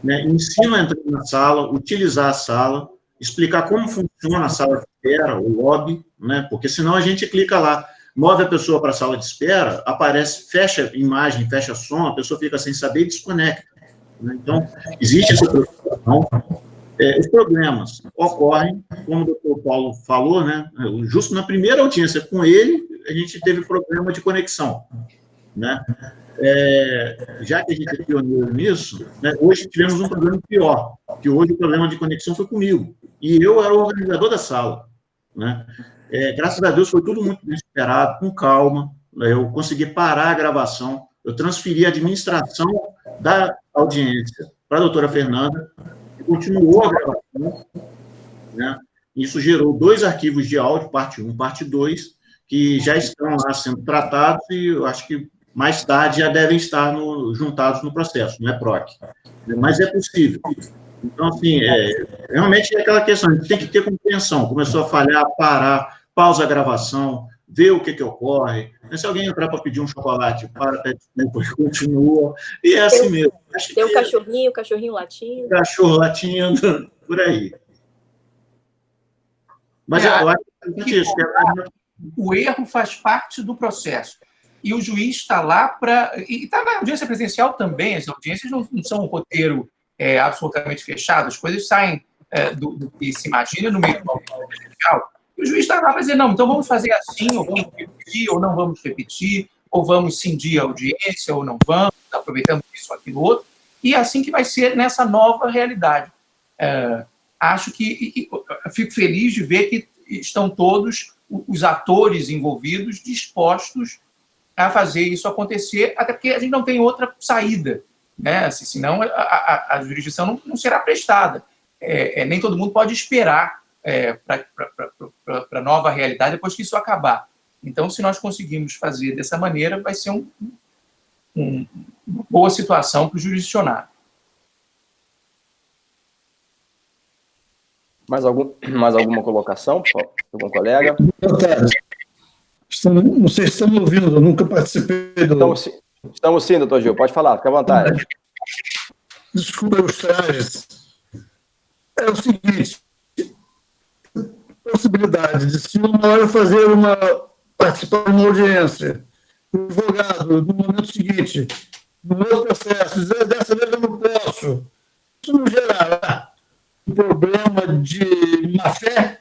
né, ensino a entrar na sala, utilizar a sala, explicar como funciona a sala de espera, o lobby, né, porque senão a gente clica lá, move a pessoa para a sala de espera, aparece, fecha imagem, fecha som, a pessoa fica sem saber e desconecta. Né? Então, existe essa preocupação. Os problemas ocorrem, como o doutor Paulo falou, né, justo na primeira audiência com ele, a gente teve problema de conexão. Né? Já que a gente é pioneiro nisso, né, hoje tivemos um problema pior, que hoje o problema de conexão foi comigo, e eu era o organizador da sala. Né? Graças a Deus foi tudo muito bem esperado, com calma, né, eu consegui parar a gravação, eu transferi a administração da audiência para a doutora Fernanda, e continuou a gravação, né? Isso gerou 2 arquivos de áudio, parte 1 e parte 2, que já estão lá sendo tratados e eu acho que mais tarde já devem estar juntados no processo, não é PROC. Mas é possível. Então, assim, realmente é aquela questão, a gente tem que ter compreensão. Começou a falhar, parar, pausa a gravação, vê o que ocorre. Se alguém entrar para pedir um chocolate, para, depois continua. E é assim mesmo. Tem um cachorrinho latindo. Cachorro latindo, por aí. Mas eu acho que isso. O erro faz parte do processo. E o juiz está lá para... E está na audiência presencial também. As audiências não são um roteiro absolutamente fechado. As coisas saem do que se imagina no meio do audiência presencial. E o juiz está lá para dizer, não, então vamos fazer assim, ou vamos repetir, ou não vamos repetir, ou vamos cindir a audiência, ou não vamos, aproveitando isso, aquilo, outro. E é assim que vai ser nessa nova realidade. Acho que... Fico feliz de ver que estão todos os atores envolvidos dispostos a fazer isso acontecer, até porque a gente não tem outra saída, né? Assim, senão a jurisdição não será prestada. Nem todo mundo pode esperar para a nova realidade depois que isso acabar. Então, se nós conseguirmos fazer dessa maneira, vai ser uma boa situação para o jurisdicionário. Mais alguma colocação, algum colega? Boa tarde. Não sei se estão me ouvindo, eu nunca participei do... Estamos sim, doutor Gil, pode falar, fica à vontade. Desculpa os trajes. É o seguinte, possibilidade de, se uma hora participar de uma audiência, o advogado, no momento seguinte, no outro processo, dizer, dessa vez eu não posso, isso não gerará um problema de má-fé,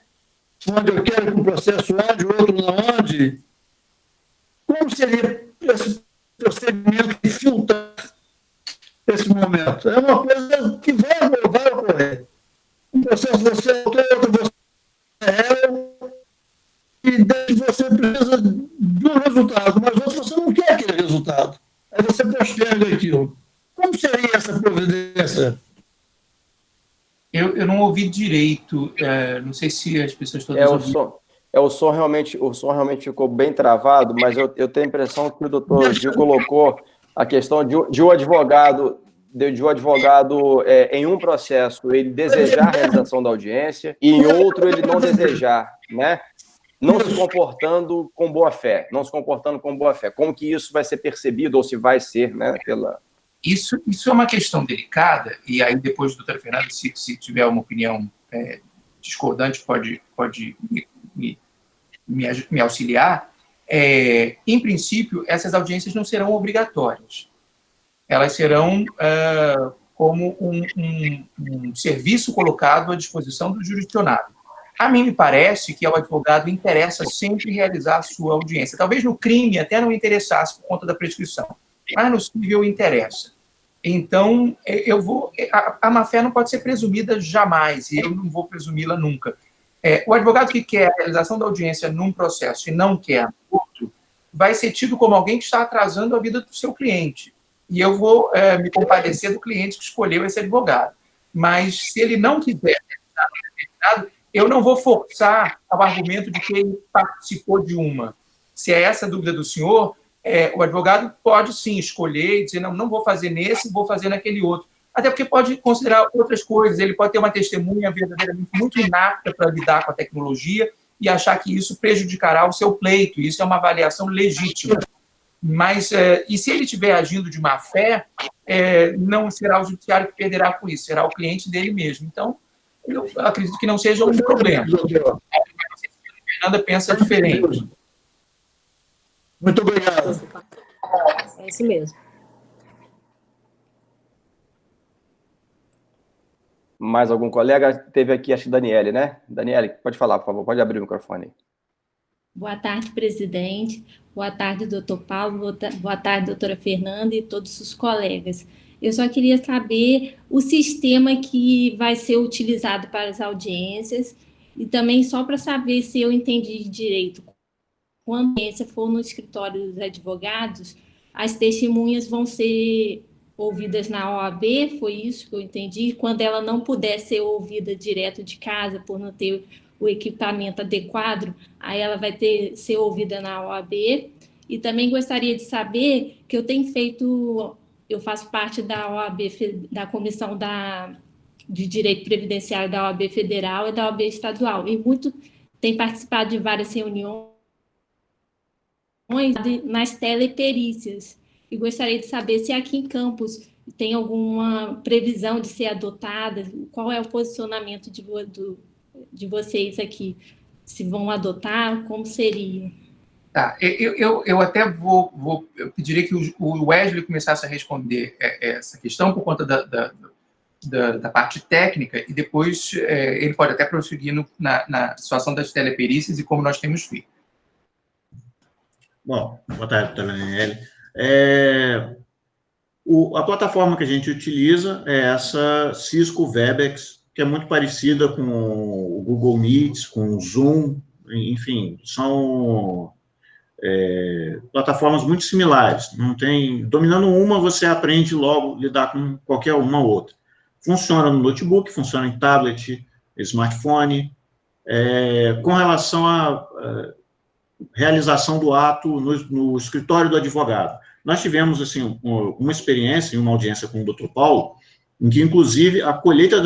onde eu quero que o processo ande, o outro não ande? Como seria esse procedimento de filtrar esse momento? É uma coisa que vai ocorrer. Um processo você é autor, outro você é réu, e daí você precisa do resultado, mas outro você não quer aquele resultado. Aí você posterga aquilo. Como seria essa providência? Eu não ouvi direito, não sei se as pessoas todas ouviram. O som realmente ficou bem travado, mas eu tenho a impressão que o doutor Gil colocou a questão de um advogado em um processo ele desejar a realização da audiência e em outro ele não desejar, né? Não se comportando com boa fé. Como que isso vai ser percebido ou se vai ser, né? Isso é uma questão delicada, e aí depois, doutora Fernanda, se tiver uma opinião discordante, pode me auxiliar. Em princípio, essas audiências não serão obrigatórias. Elas serão como um serviço colocado à disposição do jurisdicionado. A mim me parece que ao advogado interessa sempre realizar a sua audiência. Talvez no crime até não interessasse por conta da prescrição, mas no civil interessa. Então, a má-fé não pode ser presumida jamais, e eu não vou presumi-la nunca. O advogado que quer a realização da audiência num processo e não quer outro, vai ser tido como alguém que está atrasando a vida do seu cliente. E eu vou me compadecer do cliente que escolheu esse advogado. Mas, se ele não quiser eu não vou forçar o argumento de que ele participou de uma. Se é essa a dúvida do senhor, o advogado pode, sim, escolher e dizer, não vou fazer nesse, vou fazer naquele outro. Até porque pode considerar outras coisas. Ele pode ter uma testemunha verdadeiramente muito inapta para lidar com a tecnologia e achar que isso prejudicará o seu pleito. Isso é uma avaliação legítima. Mas, e se ele estiver agindo de má fé, não será o judiciário que perderá com isso, será o cliente dele mesmo. Então, eu acredito que não seja um problema. A Fernanda pensa diferente. Muito obrigado. É isso mesmo. Mais algum colega? Teve aqui, acho que Daniele, né? Daniele, pode falar, por favor, pode abrir o microfone. Boa tarde, presidente. Boa tarde, doutor Paulo. Boa tarde, doutora Fernanda e todos os colegas. Eu só queria saber o sistema que vai ser utilizado para as audiências e também só para saber se eu entendi direito. Quando a audiência for no escritório dos advogados, as testemunhas vão ser ouvidas na OAB, foi isso que eu entendi. Quando ela não puder ser ouvida direto de casa por não ter o equipamento adequado, aí ela vai ser ouvida na OAB. E também gostaria de saber que eu faço parte da OAB, da Comissão de Direito Previdenciário da OAB Federal e da OAB Estadual. E muito tem participado de várias reuniões nas teleperícias, e gostaria de saber se aqui em Campos tem alguma previsão de ser adotada, qual é o posicionamento de vocês aqui, se vão adotar, como seria? Tá, eu até eu pediria que o Wesley começasse a responder essa questão por conta da parte técnica, e depois ele pode até prosseguir na situação das teleperícias e como nós temos feito. Bom, boa tarde, Daniele. A plataforma que a gente utiliza é essa Cisco Webex, que é muito parecida com o Google Meet, com o Zoom, enfim, são plataformas muito similares. Não tem, dominando uma, você aprende logo a lidar com qualquer uma outra. Funciona no notebook, funciona em tablet, smartphone. Com relação à realização do ato no escritório do advogado, nós tivemos assim uma experiência em uma audiência com o Dr. Paulo, em que, inclusive, a colheita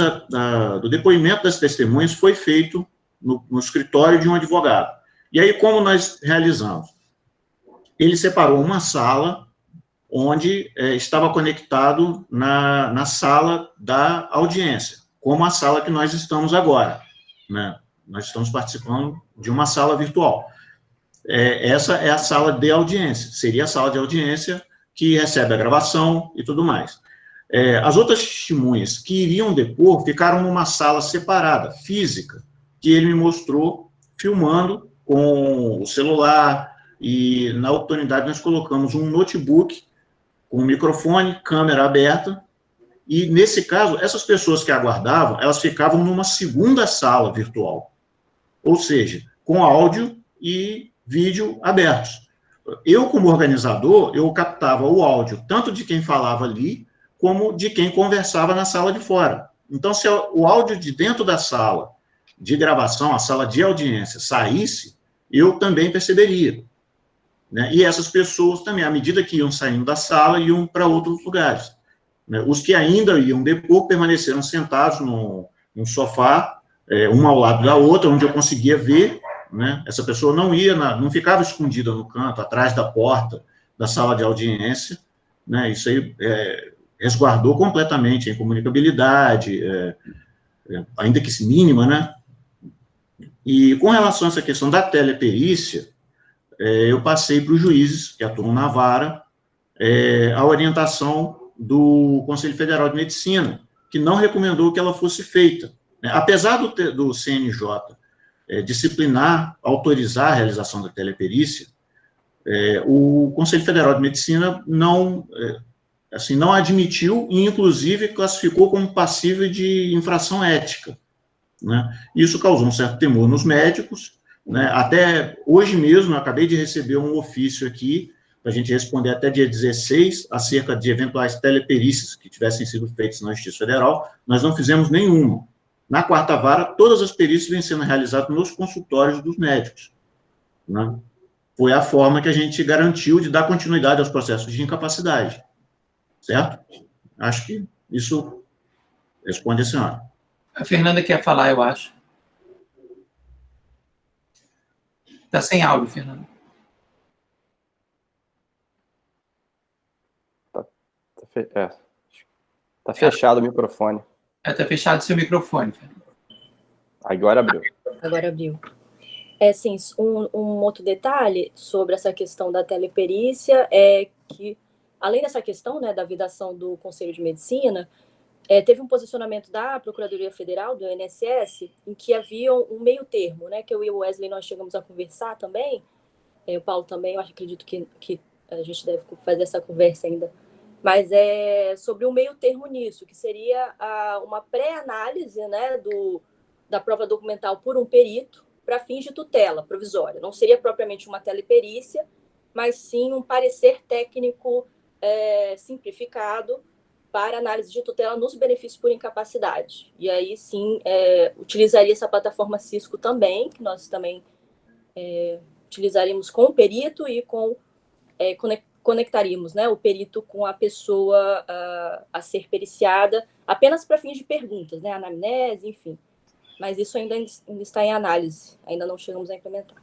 do depoimento das testemunhas foi feito no escritório de um advogado. E aí, como nós realizamos? Ele separou uma sala onde estava conectado na sala da audiência, como a sala que nós estamos agora, né? Nós estamos participando de uma sala virtual. Essa é a sala de audiência, seria a sala de audiência que recebe a gravação e tudo mais. As outras testemunhas que iriam depor ficaram numa sala separada, física, que ele me mostrou filmando com o celular, e na oportunidade nós colocamos um notebook com microfone, câmera aberta, e nesse caso, essas pessoas que aguardavam, elas ficavam numa segunda sala virtual, ou seja, com áudio e vídeo abertos. Eu, como organizador, eu captava o áudio tanto de quem falava ali, como de quem conversava na sala de fora. Então, se o áudio de dentro da sala de gravação, a sala de audiência, saísse, eu também perceberia, né? E essas pessoas também, à medida que iam saindo da sala, iam para outros lugares, né? Os que ainda iam depor permaneceram sentados num sofá, uma ao lado da outra, onde eu conseguia ver, né? Essa pessoa não ficava escondida no canto, atrás da porta da sala de audiência, né? Isso aí resguardou completamente a incomunicabilidade, ainda que mínima, né? E com relação a essa questão da teleperícia, eu passei para os juízes que atuam na vara a orientação do Conselho Federal de Medicina, que não recomendou que ela fosse feita, né? Apesar do CNJ disciplinar, autorizar a realização da teleperícia, o Conselho Federal de Medicina não admitiu e, inclusive, classificou como passível de infração ética, né? Isso causou um certo temor nos médicos, né? Até hoje mesmo, eu acabei de receber um ofício aqui, para a gente responder até dia 16, acerca de eventuais teleperícias que tivessem sido feitas na Justiça Federal. Nós não fizemos nenhuma. Na quarta vara, todas as perícias vêm sendo realizadas nos consultórios dos médicos, né? Foi a forma que a gente garantiu de dar continuidade aos processos de incapacidade, certo? Acho que isso responde a senhora. A Fernanda quer falar, eu acho. Está sem áudio, Fernanda. Tá fechado o microfone. Está fechado o seu microfone, Fernanda. Agora abriu. Agora abriu. Sim, um outro detalhe sobre essa questão da teleperícia é que, além dessa questão, né, da vedação do Conselho de Medicina, teve um posicionamento da Procuradoria Federal, do INSS, em que havia um meio termo, né, que eu e o Wesley nós chegamos a conversar também, o Paulo também, eu acredito que a gente deve fazer essa conversa ainda, mas sobre um meio termo nisso, que seria uma pré-análise, né, da prova documental por um perito para fins de tutela provisória. Não seria propriamente uma teleperícia, mas sim um parecer técnico simplificado para análise de tutela nos benefícios por incapacidade. E aí, sim, utilizaria essa plataforma Cisco também, que nós também utilizaríamos com o perito e conectaríamos, né, o perito com a pessoa a ser periciada apenas para fins de perguntas, né, anamnese, enfim. mas isso ainda está em análise, ainda não chegamos a implementar.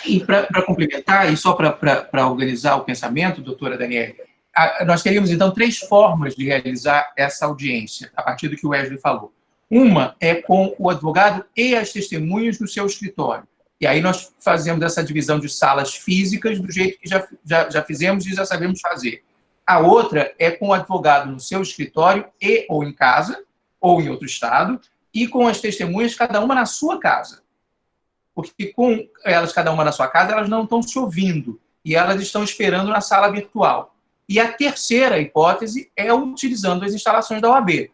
E para complementar, e só para organizar o pensamento, doutora Daniele, nós teríamos, então, 3 formas de realizar essa audiência, a partir do que o Wesley falou. Uma é com o advogado e as testemunhas no seu escritório. E aí nós fazemos essa divisão de salas físicas do jeito que já fizemos e já sabemos fazer. A outra é com o advogado no seu escritório e ou em casa, ou em outro estado, e com as testemunhas, cada uma na sua casa. Porque com elas, cada uma na sua casa, elas não estão se ouvindo, e elas estão esperando na sala virtual. E a terceira hipótese é utilizando as instalações da OAB.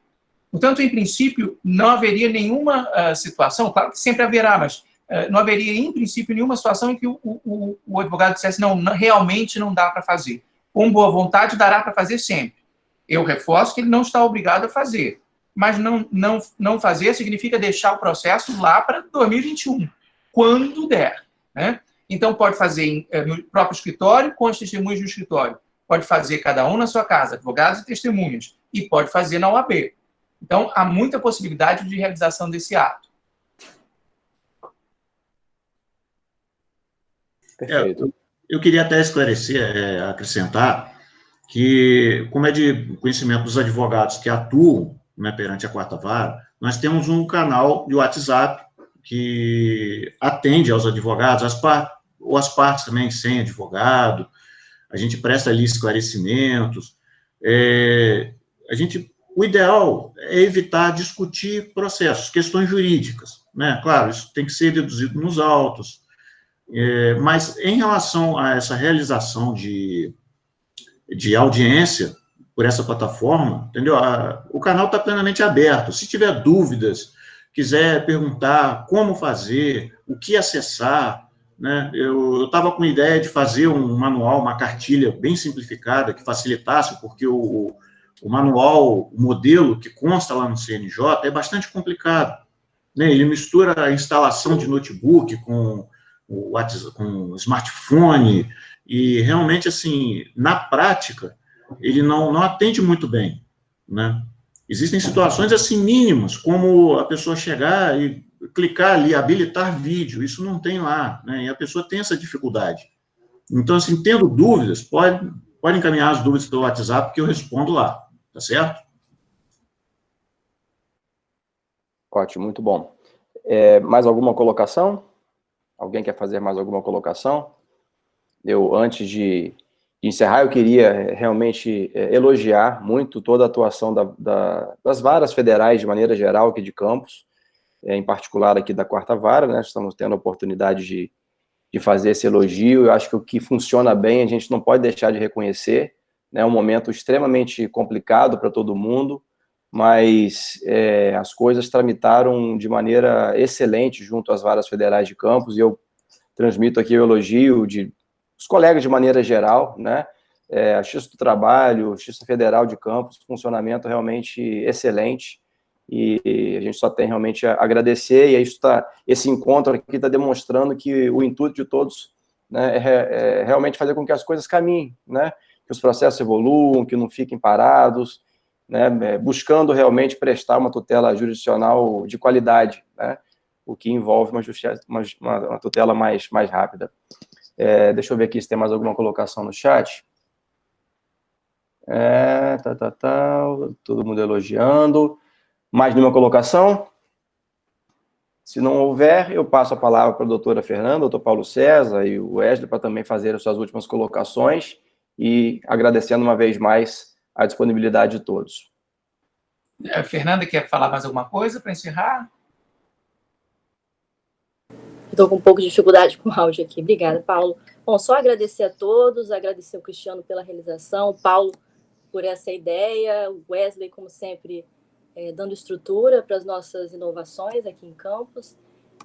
Portanto, em princípio, não haveria nenhuma situação, claro que sempre haverá, mas não haveria, em princípio, nenhuma situação em que o advogado dissesse, não, realmente não dá para fazer. Com boa vontade, dará para fazer sempre. Eu reforço que ele não está obrigado a fazer. Mas não fazer significa deixar o processo lá para 2021, quando der. Né? Então, pode fazer no próprio escritório, com as testemunhas no escritório. Pode fazer cada um na sua casa, advogados e testemunhas. E pode fazer na OAB. Então, há muita possibilidade de realização desse ato. Perfeito. Eu queria até esclarecer, acrescentar, que, como é de conhecimento dos advogados que atuam, né, perante a quarta vara, nós temos um canal de WhatsApp que atende aos advogados, as partes também sem advogado, a gente presta ali esclarecimentos, o ideal é evitar discutir processos, questões jurídicas, né? Claro, isso tem que ser deduzido nos autos, mas em relação a essa realização de audiência por essa plataforma, entendeu? O canal está plenamente aberto. Se tiver dúvidas, quiser perguntar como fazer, o que acessar, né? Eu estava com a ideia de fazer um manual, uma cartilha bem simplificada, que facilitasse, porque o manual, o modelo que consta lá no CNJ é bastante complicado, né? Ele mistura a instalação de notebook com o smartphone, e realmente, assim, na prática, ele não atende muito bem, né? Existem situações, assim, mínimas, como a pessoa chegar e clicar ali, habilitar vídeo, isso não tem lá, né? E a pessoa tem essa dificuldade. Então, assim, tendo dúvidas, pode encaminhar as dúvidas pelo WhatsApp, que eu respondo lá, tá certo? Ótimo, muito bom. Mais alguma colocação? Alguém quer fazer mais alguma colocação? Antes de encerrar, eu queria realmente elogiar muito toda a atuação das varas federais, de maneira geral, aqui de Campos, em particular aqui da quarta vara, né? Estamos tendo a oportunidade de fazer esse elogio. Eu acho que o que funciona bem, a gente não pode deixar de reconhecer, né? É um momento extremamente complicado para todo mundo, mas as coisas tramitaram de maneira excelente junto às varas federais de Campos, e eu transmito aqui o elogio dos colegas de maneira geral, né? A Justiça do Trabalho, Justiça Federal de Campos, funcionamento realmente excelente, e a gente só tem realmente a agradecer, e esse encontro aqui está demonstrando que o intuito de todos, né, é realmente fazer com que as coisas caminhem, né? Que os processos evoluam, que não fiquem parados, né, buscando realmente prestar uma tutela jurisdicional de qualidade, né, o que envolve uma tutela mais rápida. Deixa eu ver aqui se tem mais alguma colocação no chat. Todo mundo elogiando. Mais nenhuma colocação? Se não houver, eu passo a palavra para a doutora Fernanda, doutor Paulo César e o Wesley para também fazer as suas últimas colocações, e agradecendo uma vez mais a disponibilidade de todos. Fernanda, quer falar mais alguma coisa para encerrar? Estou com um pouco de dificuldade com o áudio aqui. Obrigada, Paulo. Bom, só agradecer a todos, agradecer ao Cristiano pela realização, o Paulo por essa ideia, o Wesley, como sempre, dando estrutura para as nossas inovações aqui em Campos.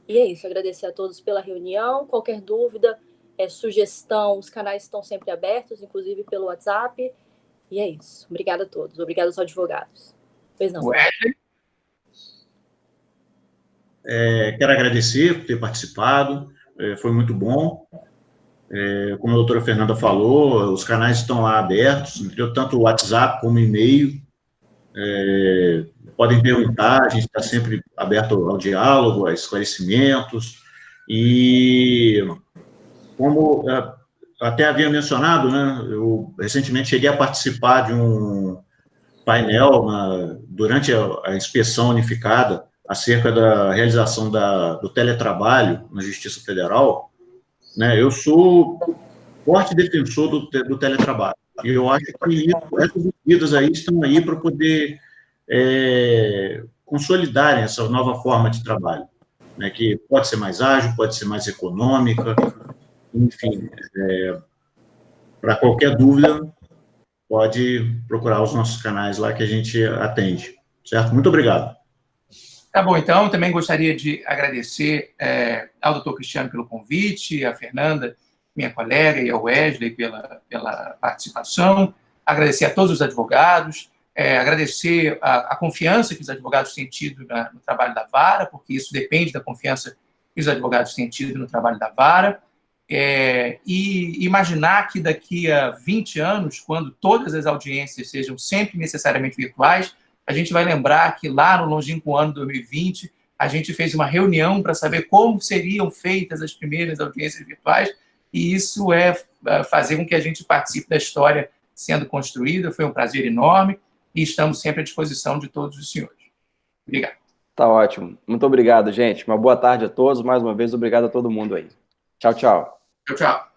E é isso, agradecer a todos pela reunião. Qualquer dúvida, sugestão, os canais estão sempre abertos, inclusive pelo WhatsApp. E é isso. Obrigada a todos. Obrigada aos advogados. Pois não. Wesley? Quero agradecer por ter participado, foi muito bom. Como a doutora Fernanda falou, os canais estão lá abertos, tanto o WhatsApp como o e-mail. podem perguntar, a gente está sempre aberto ao diálogo, a esclarecimentos, e como até havia mencionado, né, eu recentemente cheguei a participar de um painel durante a inspeção unificada acerca da realização do teletrabalho na Justiça Federal, né, eu sou forte defensor do teletrabalho, e eu acho que essas medidas aí estão aí para poder consolidarem essa nova forma de trabalho, né, que pode ser mais ágil, pode ser mais econômica, enfim, para qualquer dúvida, pode procurar os nossos canais lá que a gente atende, certo? Muito obrigado. Tá bom, então, também gostaria de agradecer ao doutor Cristiano pelo convite, a Fernanda, minha colega, e ao Wesley pela participação, agradecer a todos os advogados, agradecer a confiança que os advogados têm tido no trabalho da vara, porque isso depende da confiança que os advogados têm tido no trabalho da vara, e imaginar que daqui a 20 anos, quando todas as audiências sejam sempre necessariamente virtuais, a gente vai lembrar que lá no longínquo ano 2020, a gente fez uma reunião para saber como seriam feitas as primeiras audiências virtuais, e isso é fazer com que a gente participe da história sendo construída. Foi um prazer enorme, e estamos sempre à disposição de todos os senhores. Obrigado. Tá ótimo. Muito obrigado, gente. Uma boa tarde a todos. Mais uma vez, obrigado a todo mundo aí. Tchau, tchau. Tchau, tchau.